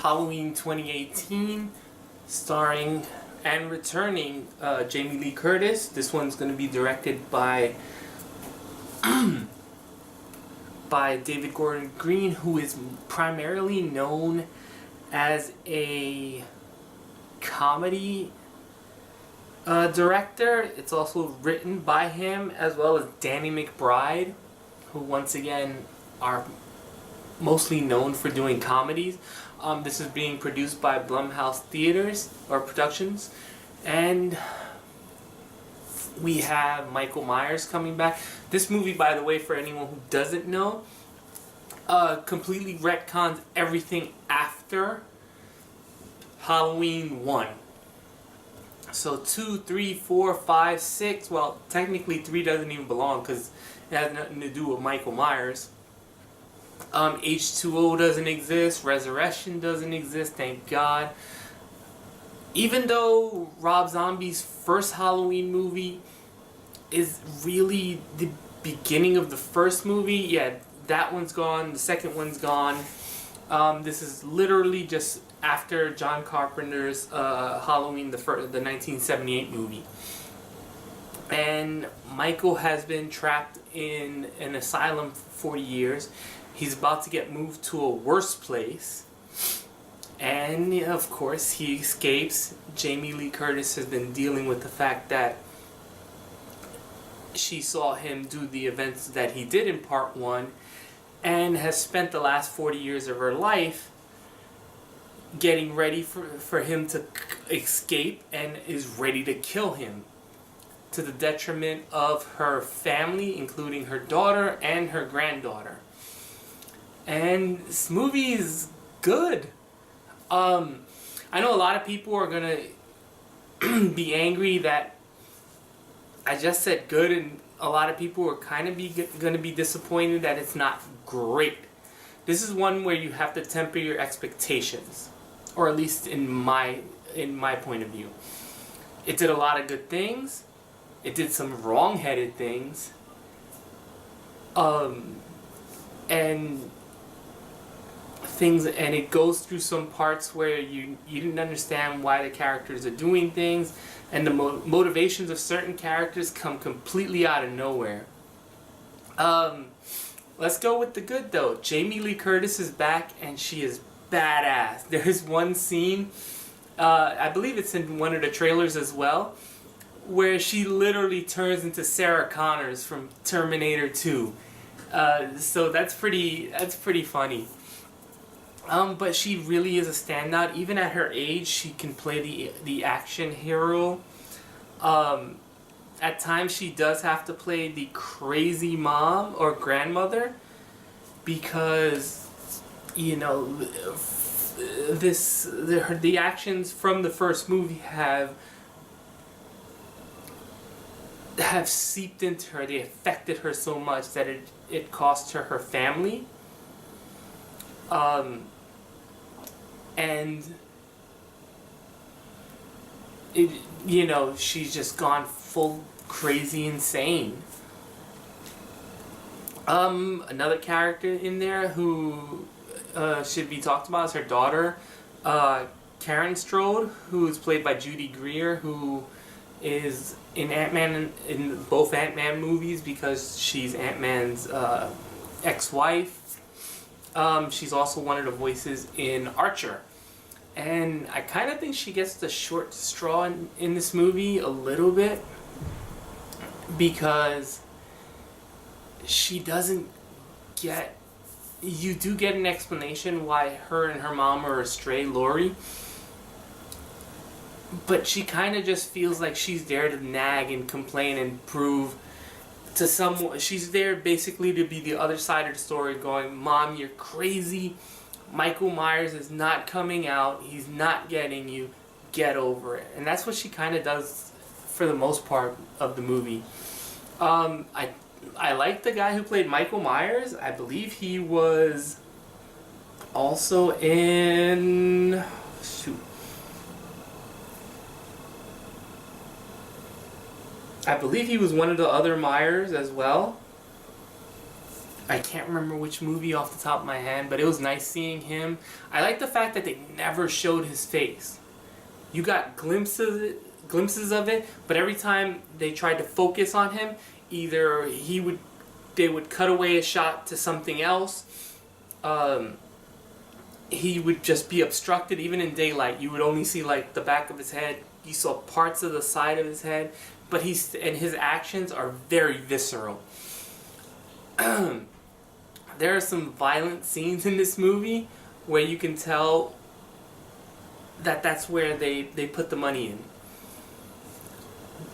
Halloween 2018, starring and returning Jamie Lee Curtis. This one's going to be directed by David Gordon Green, who is primarily known as a comedy director. It's also written by him, as well as Danny McBride, who once again are mostly known for doing comedies. This is being produced by Blumhouse Theaters or Productions, and we have Michael Myers coming back. This movie, by the way, for anyone who doesn't know, completely retcons everything after Halloween 1. So 2, 3, 4, 5, 6, well, technically 3 doesn't even belong because it has nothing to do with Michael Myers. H2O doesn't exist, Resurrection doesn't exist, thank God. Even though Rob Zombie's first Halloween movie is really the beginning of the first movie, yeah, that one's gone, the second one's gone. This is literally just after John Carpenter's Halloween, the 1978 movie. And Michael has been trapped in an asylum for 40 years. He's about to get moved to a worse place. And, of course, he escapes. Jamie Lee Curtis has been dealing with the fact that she saw him do the events that he did in part 1 and has spent the last 40 years of her life getting ready for him to escape, and is ready to kill him to the detriment of her family, including her daughter and her granddaughter. And this movie is good. I know a lot of people are gonna be angry that I just said good, and a lot of people are kind of gonna be disappointed that it's not great. This is one where you have to temper your expectations, or at least in my point of view. It did a lot of good things. It did some wrong-headed things. And it goes through some parts where you didn't understand why the characters are doing things, and the motivations of certain characters come completely out of nowhere. Let's go with the good though. Jamie Lee Curtis is back, and she is badass. There's one scene, I believe it's in one of the trailers as well, where she literally turns into Sarah Connors from Terminator 2. So that's pretty funny. But she really is a standout. Even at her age, she can play the action hero. At times, she does have to play the crazy mom or grandmother, because, you know, the actions from the first movie have seeped into her. They affected her so much that it cost her family. And it, you know, she's just gone full crazy insane. Another character in there who should be talked about is her daughter, Karen Strode, who is played by Judy Greer, who is in Ant-Man, in both Ant-Man movies, because she's Ant-Man's ex-wife. She's also one of the voices in Archer. And I kind of think she gets the short straw in this movie a little bit, because she doesn't get... You do get an explanation why her and her mom are a stray Lori, but she kind of just feels like she's there to nag and complain and prove to someone. She's there basically to be the other side of the story, going, Mom, you're crazy. Michael Myers is not coming out. He's not getting you. Get over it. And that's what she kind of does for the most part of the movie. I like the guy who played Michael Myers. I believe he was also in... I believe he was one of the other Myers as well. I can't remember which movie off the top of my head, but it was nice seeing him. I like the fact that they never showed his face. You got glimpses of it, but every time they tried to focus on him, either they would cut away a shot to something else. He would just be obstructed. Even in daylight, you would only see like the back of his head. You saw parts of the side of his head, but his actions are very visceral. There are some violent scenes in this movie where you can tell that that's where they put the money in.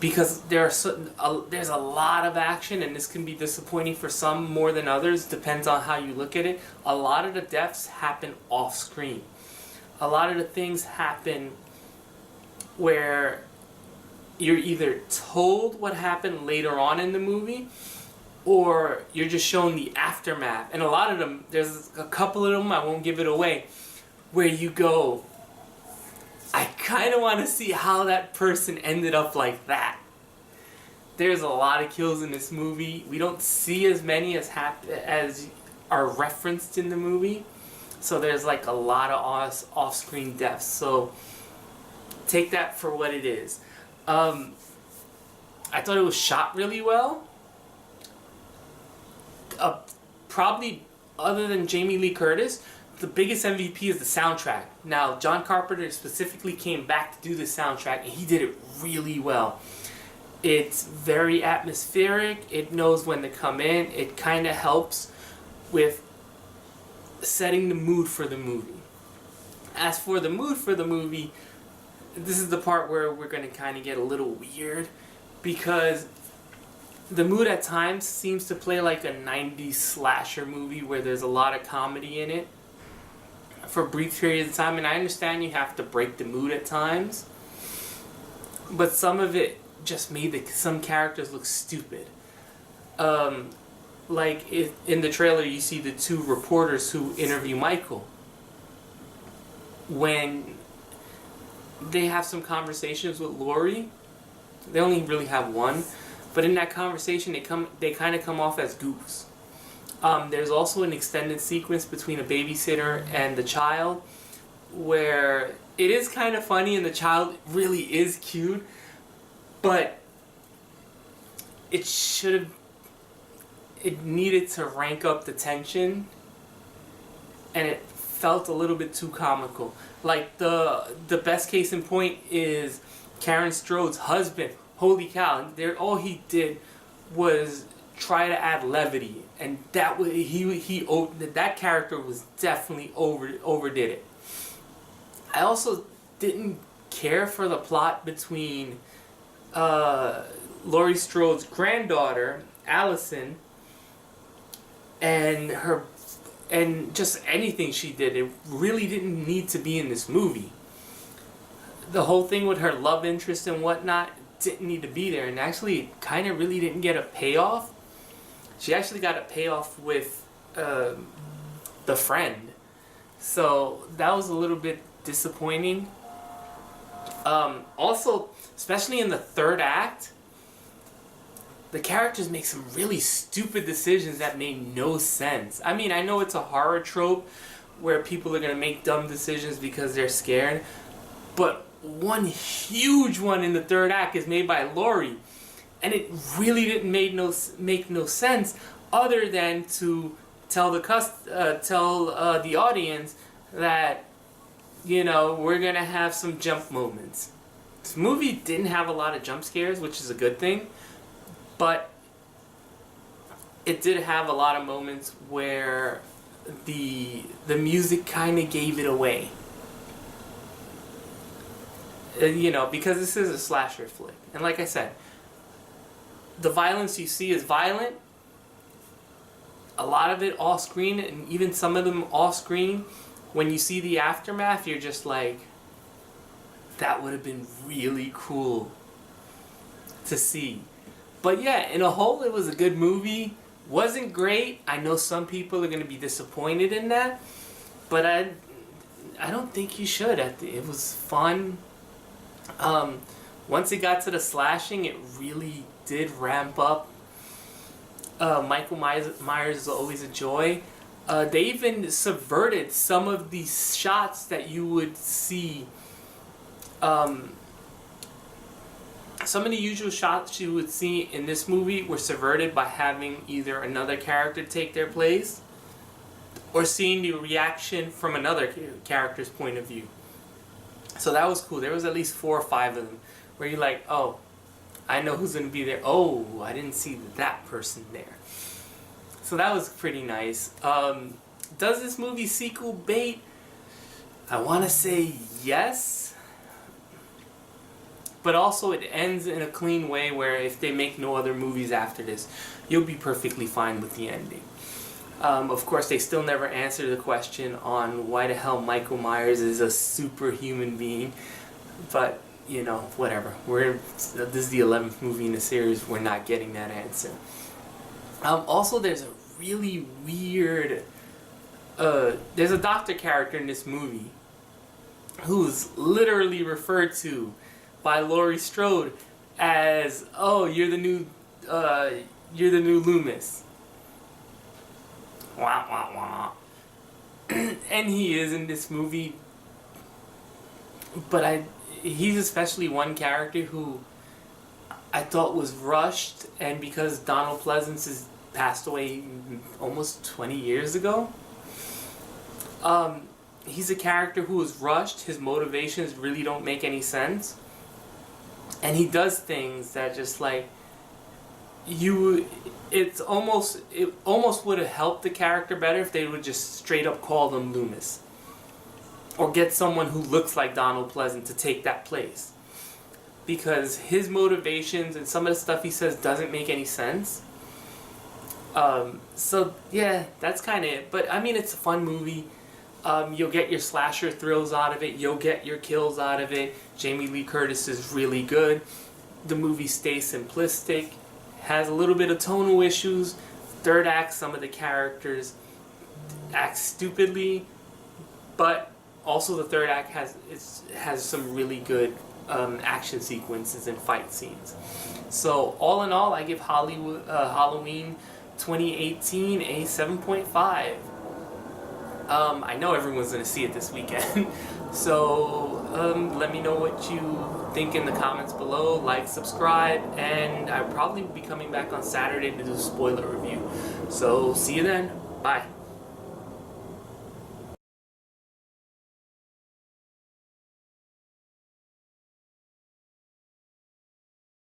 Because there's a lot of action, and this can be disappointing for some more than others, depends on how you look at it. A lot of the deaths happen off screen. A lot of the things happen where you're either told what happened later on in the movie, or you're just shown the aftermath. And a lot of them, there's a couple of them, I won't give it away, where you go, I kind of want to see how that person ended up like that. There's a lot of kills in this movie. We don't see as many as are referenced in the movie. So there's like a lot of off-screen deaths. So take that for what it is. I thought it was shot really well. Probably other than Jamie Lee Curtis, the biggest MVP is the soundtrack. Now, John Carpenter specifically came back to do the soundtrack, and he did it really well. It's very atmospheric. It knows when to come in. It kind of helps with setting the mood for the movie. As for the mood for the movie, this is the part where we're going to kind of get a little weird, because the mood at times seems to play like a 90s slasher movie where there's a lot of comedy in it for brief periods of time. And I understand you have to break the mood at times, but some of it just made some characters look stupid. Like in the trailer, you see the two reporters who interview Michael. When they have some conversations with Lori, they only really have one, but in that conversation they kind of come off as goofs. There's also an extended sequence between a babysitter and the child where it is kind of funny and the child really is cute, but it needed to rank up the tension, and it felt a little bit too comical. Like the best case in point is Karen Strode's husband. Holy cow! All he did was try to add levity, and that that character was definitely overdid it. I also didn't care for the plot between Laurie Strode's granddaughter Allison and just anything she did. It really didn't need to be in this movie. The whole thing with her love interest and whatnot didn't need to be there, and actually kind of really didn't get a payoff. She actually got a payoff with the friend, so that was a little bit disappointing. Also, especially in the third act, the characters make some really stupid decisions that made no sense. I mean, I know it's a horror trope where people are going to make dumb decisions because they're scared, but one huge one in the third act is made by Laurie, and it really didn't make no sense other than to tell the audience that, you know, we're going to have some jump moments. This movie didn't have a lot of jump scares, which is a good thing, but it did have a lot of moments where the music kind of gave it away. You know, because this is a slasher flick. And like I said, the violence you see is violent. A lot of it off screen, and even some of them off screen. When you see the aftermath, you're just like, that would have been really cool to see. But yeah, in a whole, it was a good movie. Wasn't great. I know some people are going to be disappointed in that, but I don't think you should. It was fun. Once it got to the slashing, it really did ramp up. Michael Myers is always a joy. They even subverted some of these shots that you would see. Some of the usual shots you would see in this movie were subverted by having either another character take their place or seeing the reaction from another character's point of view. So that was cool. There was at least 4 or 5 of them where you're like, oh, I know who's going to be there. Oh, I didn't see that person there. So that was pretty nice. Does this movie sequel bait? I want to say yes. But also it ends in a clean way where if they make no other movies after this, you'll be perfectly fine with the ending. Of course, they still never answer the question on why the hell Michael Myers is a superhuman being. But, you know, whatever. This is the 11th movie in the series. We're not getting that answer. Also, there's a really weird... there's a doctor character in this movie who's literally referred to by Laurie Strode as, oh, you're the new Loomis. Wah, wah, wah. And he is in this movie, but he's especially one character who I thought was rushed, and because Donald Pleasance has passed away almost 20 years ago, he's a character who was rushed. His motivations really don't make any sense, and he does things that just like it almost would have helped the character better if they would just straight up call him Loomis, or get someone who looks like Donald Pleasance to take that place, because his motivations and some of the stuff he says doesn't make any sense. So yeah, that's kind of it. But I mean, it's a fun movie. You'll get your slasher thrills out of it. You'll get your kills out of it. Jamie Lee Curtis is really good. The movie stays simplistic. Has a little bit of tonal issues. Third act, some of the characters act stupidly, but also the third act has some really good action sequences and fight scenes. So all in all, I give Halloween 2018 a 7.5. I know everyone's going to see it this weekend. So let me know what you think in the comments below. Like, subscribe, and I probably will be coming back on Saturday to do a spoiler review. So see you then. Bye.